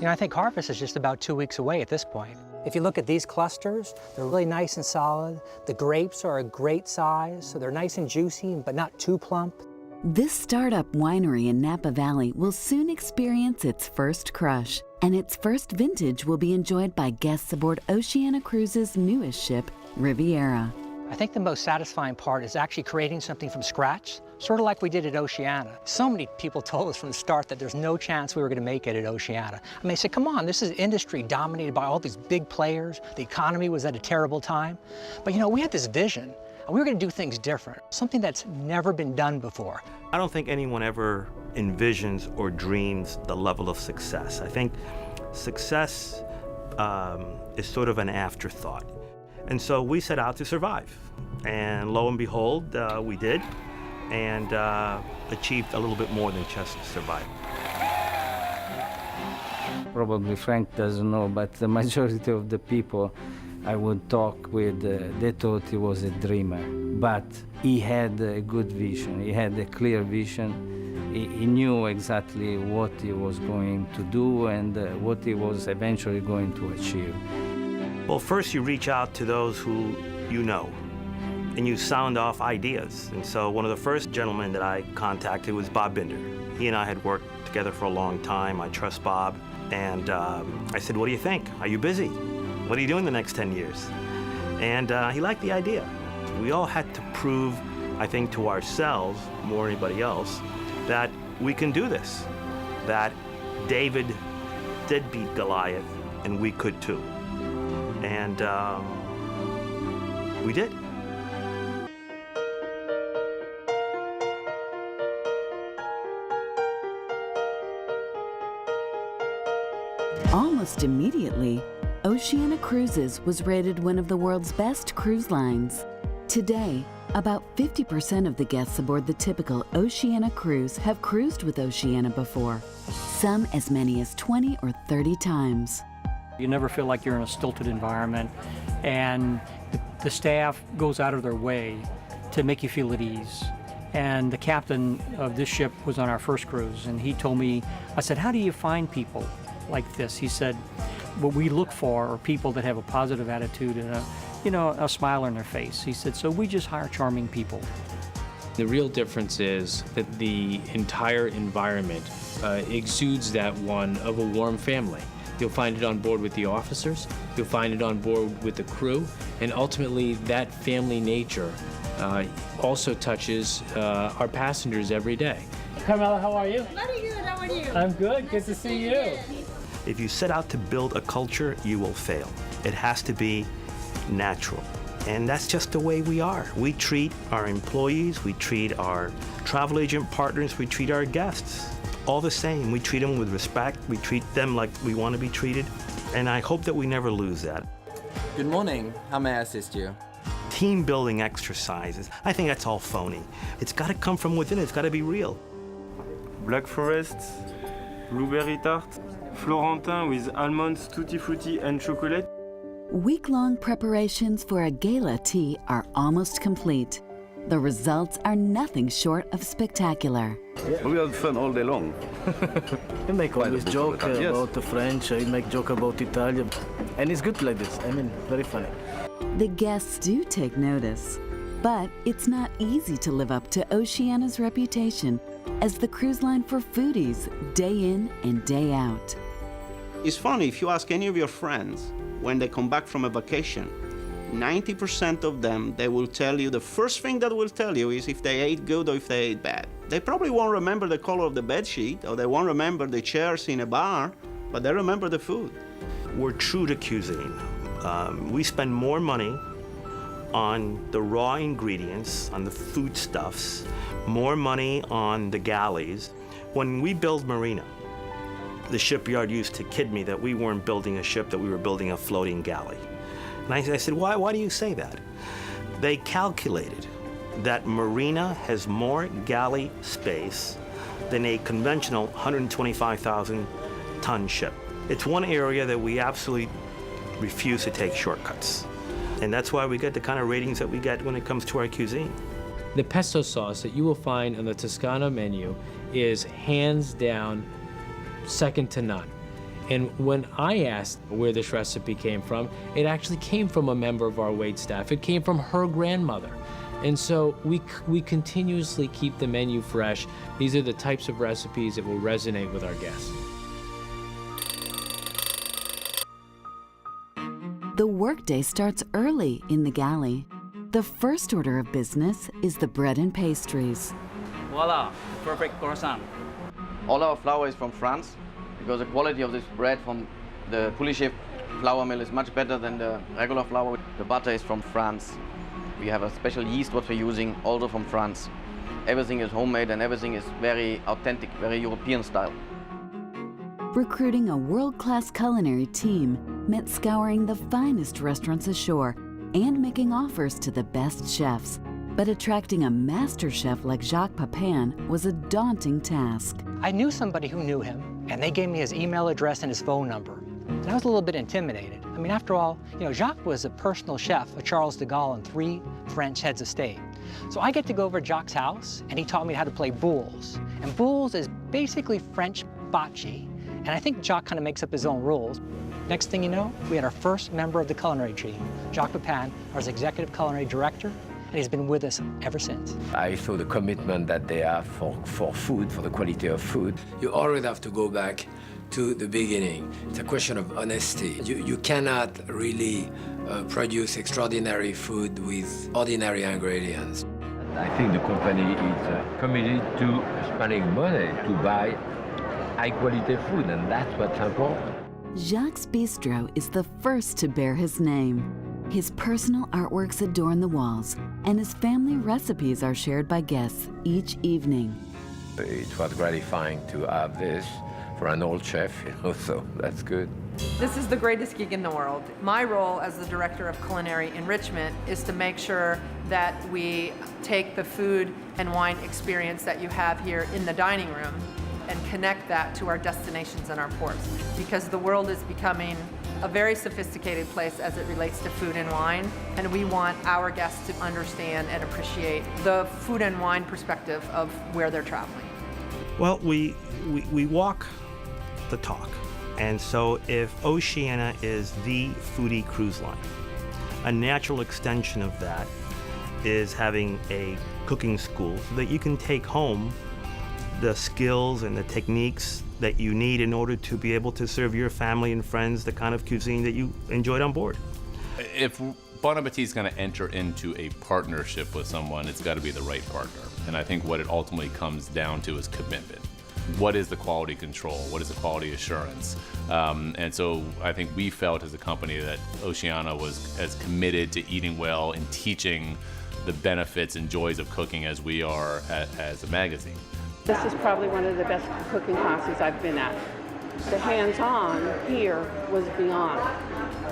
I think harvest is just about 2 weeks away at this point. If you look at these clusters, they're really nice and solid. The grapes are a great size, so they're nice and juicy, but not too plump. This startup winery in Napa Valley will soon experience its first crush, and its first vintage will be enjoyed by guests aboard Oceania Cruises' newest ship, Riviera. I think the most satisfying part is actually creating something from scratch, sort of like we did at Oceania. So many people told us from the start that there's no chance we were going to make it at Oceania. I mean, they said, come on, this is industry dominated by all these big players. The economy was at a terrible time. But we had this vision, and we were going to do things different, something that's never been done before. I don't think anyone ever envisions or dreams the level of success. I think success is sort of an afterthought. And so we set out to survive. And lo and behold, we did, and achieved a little bit more than just survive. Probably Frank doesn't know, but the majority of the people I would talk with, they thought he was a dreamer. But he had a good vision, he had a clear vision. He knew exactly what he was going to do and what he was eventually going to achieve. Well, first you reach out to those who you know, and you sound off ideas. And so one of the first gentlemen that I contacted was Bob Binder. He and I had worked together for a long time. I trust Bob. And I said, what do you think? Are you busy? What are you doing the next 10 years? And he liked the idea. We all had to prove, I think, to ourselves, more than anybody else, that we can do this, that David did beat Goliath, and we could too. And we did. Almost immediately, Oceania Cruises was rated one of the world's best cruise lines. Today, about 50% of the guests aboard the typical Oceania cruise have cruised with Oceania before, some as many as 20 or 30 times. You never feel like you're in a stilted environment, and the staff goes out of their way to make you feel at ease. And the captain of this ship was on our first cruise, and he told me, I said, how do you find people like this? He said, what we look for are people that have a positive attitude and a smile on their face. He said, so we just hire charming people. The real difference is that the entire environment exudes that one of a warm family. You'll find it on board with the officers, you'll find it on board with the crew, and ultimately that family nature also touches our passengers every day. Carmela, how are you? Very good, how are you? I'm good, good to see you. If you set out to build a culture, you will fail. It has to be natural. And that's just the way we are. We treat our employees, we treat our travel agent partners, we treat our guests all the same. We treat them with respect, we treat them like we want to be treated, and I hope that we never lose that. Good morning, how may I assist you? Team building exercises, I think that's all phony. It's got to come from within, it's got to be real. Black Forest, blueberry tart, Florentin with almonds, tutti frutti and chocolate. Week-long preparations for a gala tea are almost complete. The results are nothing short of spectacular. We had fun all day long. You make always joke about the French, you make joke about Italian, and it's good like this. I mean, very funny. The guests do take notice, but it's not easy to live up to Oceania's reputation as the cruise line for foodies day in and day out. It's funny, if you ask any of your friends when they come back from a vacation, 90% of them, they will tell you, the first thing that will tell you is if they ate good or if they ate bad. They probably won't remember the color of the bed sheet, or they won't remember the chairs in a bar, but they remember the food. We're true to cuisine. We spend more money on the raw ingredients, on the foodstuffs, more money on the galleys. When we build Marina, the shipyard used to kid me that we weren't building a ship, that we were building a floating galley. And I said, why do you say that? They calculated that Marina has more galley space than a conventional 125,000 ton ship. It's one area that we absolutely refuse to take shortcuts. And that's why we get the kind of ratings that we get when it comes to our cuisine. The pesto sauce that you will find on the Toscana menu is hands down second to none. And when I asked where this recipe came from, it actually came from a member of our waitstaff. It came from her grandmother. And so we continuously keep the menu fresh. These are the types of recipes that will resonate with our guests. The workday starts early in the galley. The first order of business is the bread and pastries. Voila, perfect croissant. All our flour is from France because the quality of this bread from the Poulichy flour mill is much better than the regular flour. The butter is from France. We have a special yeast what we're using, also from France. Everything is homemade and everything is very authentic, very European style. Recruiting a world-class culinary team meant scouring the finest restaurants ashore and making offers to the best chefs. But attracting a master chef like Jacques Pepin was a daunting task. I knew somebody who knew him, and they gave me his email address and his phone number. And I was a little bit intimidated. I mean, after all, Jacques was a personal chef of Charles de Gaulle and 3 French heads of state. So I get to go over to Jacques' house, and he taught me how to play boules. And boules is basically French bocce, and I think Jacques kind of makes up his own rules. Next thing you know, we had our first member of the culinary team, Jacques Pepin, our executive culinary director, and he's been with us ever since. I saw the commitment that they have for food, for the quality of food. You always have to go back to the beginning. It's a question of honesty. You cannot really produce extraordinary food with ordinary ingredients. I think the company is committed to spending money to buy high-quality food, and that's what's important. Jacques' Bistro is the first to bear his name. His personal artworks adorn the walls, and his family recipes are shared by guests each evening. It was gratifying to have this for an old chef, so that's good. This is the greatest gig in the world. My role as the Director of Culinary Enrichment is to make sure that we take the food and wine experience that you have here in the dining room and connect that to our destinations and our ports. Because the world is becoming a very sophisticated place as it relates to food and wine, and we want our guests to understand and appreciate the food and wine perspective of where they're traveling. Well, we walk the talk. And so if Oceania is the foodie cruise line, a natural extension of that is having a cooking school so that you can take home the skills and the techniques that you need in order to be able to serve your family and friends the kind of cuisine that you enjoyed on board. If Bon Appetit is going to enter into a partnership with someone, it's got to be the right partner. And I think what it ultimately comes down to is commitment. What is the quality control? What is the quality assurance? And so I think we felt as a company that Oceania was as committed to eating well and teaching the benefits and joys of cooking as we are as a magazine. This is probably one of the best cooking classes I've been at. The hands-on here was beyond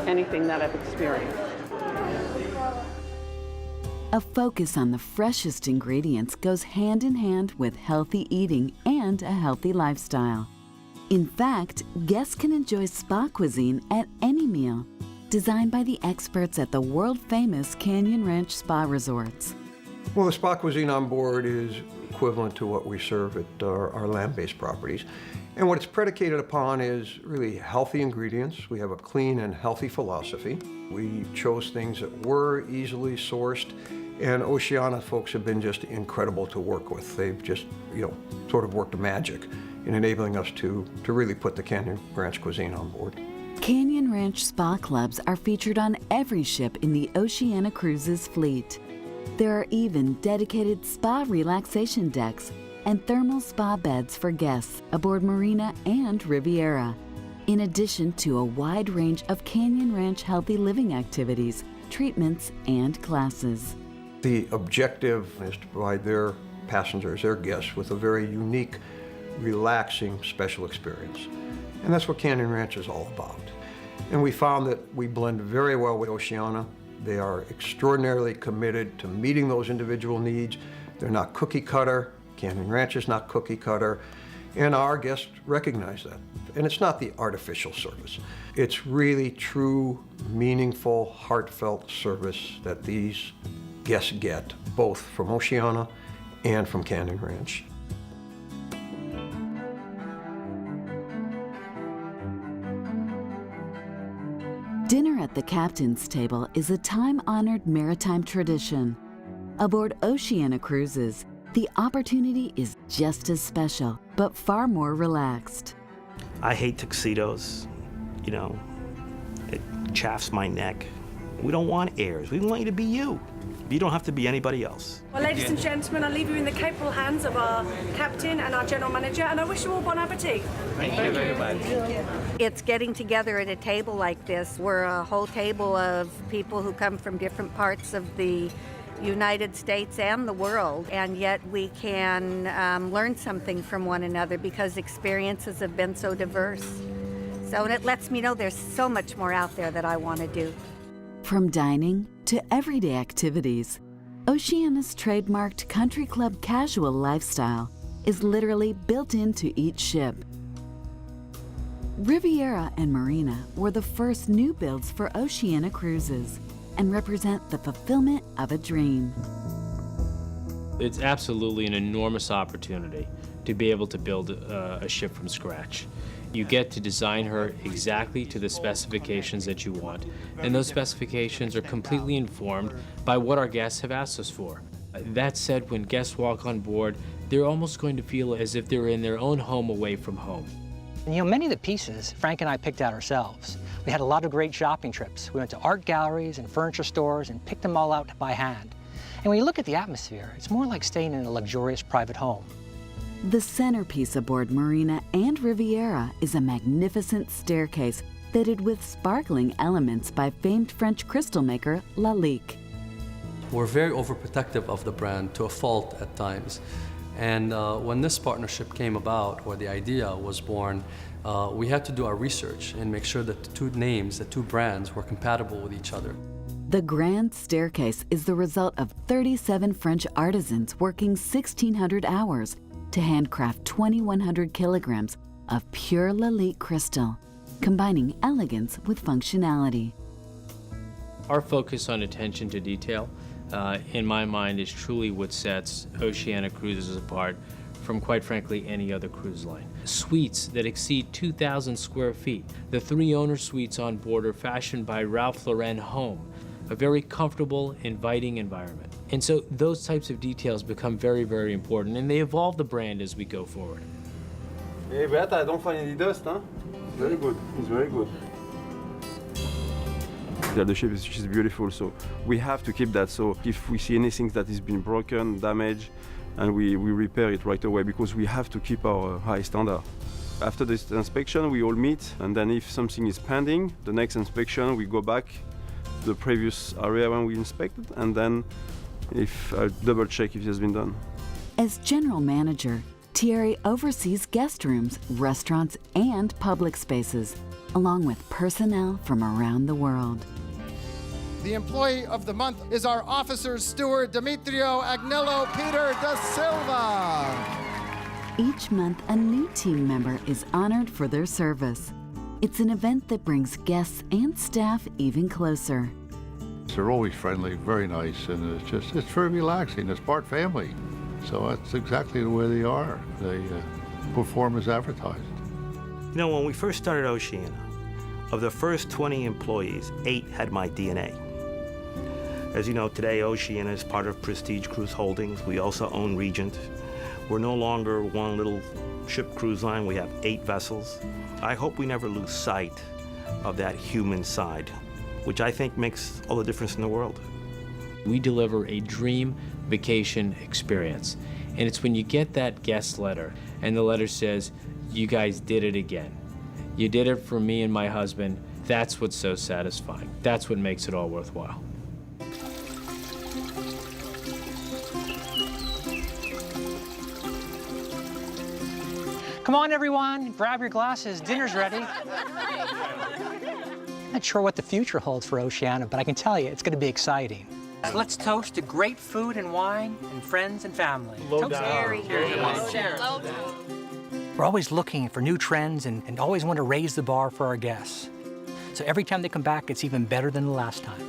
anything that I've experienced. A focus on the freshest ingredients goes hand in hand with healthy eating and a healthy lifestyle. In fact, guests can enjoy spa cuisine at any meal, designed by the experts at the world-famous Canyon Ranch Spa Resorts. Well, the spa cuisine on board is equivalent to what we serve at our land-based properties. And what it's predicated upon is really healthy ingredients. We have a clean and healthy philosophy. We chose things that were easily sourced, and Oceania folks have been just incredible to work with. They've just, sort of worked a magic in enabling us to really put the Canyon Ranch cuisine on board. Canyon Ranch spa clubs are featured on every ship in the Oceania Cruises fleet. There are even dedicated spa relaxation decks and thermal spa beds for guests aboard Marina and Riviera, in addition to a wide range of Canyon Ranch healthy living activities, treatments, and classes. The objective is to provide their passengers, their guests, with a very unique, relaxing, special experience. And that's what Canyon Ranch is all about. And we found that we blend very well with Oceania. They are extraordinarily committed to meeting those individual needs. They're not cookie cutter. Canyon Ranch is not cookie cutter. And our guests recognize that. And it's not the artificial service. It's really true, meaningful, heartfelt service that these guests get, both from Oceania and from Canyon Ranch. Dinner at the captain's table is a time-honored maritime tradition. Aboard Oceania Cruises, the opportunity is just as special, but far more relaxed. I hate tuxedos. You know, it chafes my neck. We don't want airs. We want you to be you. You don't have to be anybody else. Well, ladies and gentlemen, I leave you in the capable hands of our captain and our general manager, and I wish you all bon appetit. Thank you very much. It's getting together at a table like this. We're a whole table of people who come from different parts of the United States and the world, and yet we can learn something from one another because experiences have been so diverse. So, and it lets me know there's so much more out there that I want to do. From dining to everyday activities, Oceania's trademarked country club casual lifestyle is literally built into each ship. Riviera and Marina were the first new builds for Oceania Cruises and represent the fulfillment of a dream. It's absolutely an enormous opportunity to be able to build a ship from scratch. You get to design her exactly to the specifications that you want, and those specifications are completely informed by what our guests have asked us for. That said, when guests walk on board, they're almost going to feel as if they're in their own home away from home. And, you know, many of the pieces Frank and I picked out ourselves. We had a lot of great shopping trips. We went to art galleries and furniture stores and picked them all out by hand. And when you look at the atmosphere, it's more like staying in a luxurious private home. The centerpiece aboard Marina and Riviera is a magnificent staircase fitted with sparkling elements by famed French crystal maker Lalique. We're very overprotective of the brand to a fault at times. And when this partnership came about, or the idea was born, we had to do our research and make sure that the two names, the two brands, were compatible with each other. The grand staircase is the result of 37 French artisans working 1,600 hours to handcraft 2,100 kilograms of pure Lalique crystal, combining elegance with functionality. Our focus on attention to detail, in my mind, is truly what sets Oceania Cruises apart from, quite frankly, any other cruise line. Suites that exceed 2,000 square feet. The 3 owner suites on board are fashioned by Ralph Lauren Home, a very comfortable, inviting environment. And so those types of details become very, very important, and they evolve the brand as we go forward. Hey, Beata, I don't find any dust, huh? Very good. It's very good. Yeah, the ship is beautiful, so we have to keep that. So if we see anything that has been broken, damaged, and we repair it right away, because we have to keep our high standard. After this inspection, we all meet, and then if something is pending, the next inspection, we go back to the previous area when we inspected, and then if I'll double check if it has been done. As general manager, Thierry oversees guest rooms, restaurants, and public spaces, along with personnel from around the world. The employee of the month is our officer's steward, Demetrio Agnello Peter da Silva. Each month, a new team member is honored for their service. It's an event that brings guests and staff even closer. They're always friendly, very nice, and it's very relaxing. It's part family. So that's exactly the way they are. They perform as advertised. You know, when we first started Oceania, of the first 20 employees, 8 had my DNA. As you know, today Oceania is part of Prestige Cruise Holdings. We also own Regent. We're no longer one little ship cruise line. We have 8 vessels. I hope we never lose sight of that human side, which I think makes all the difference in the world. We deliver a dream vacation experience. And it's when you get that guest letter and the letter says, "You guys did it again. You did it for me and my husband." That's what's so satisfying. That's what makes it all worthwhile. Come on, everyone, grab your glasses, dinner's ready. Not sure what the future holds for Oceania, but I can tell you it's going to be exciting. Let's toast to great food and wine and friends and family. Low down. Cheers. We're always looking for new trends and always want to raise the bar for our guests. So every time they come back, it's even better than the last time.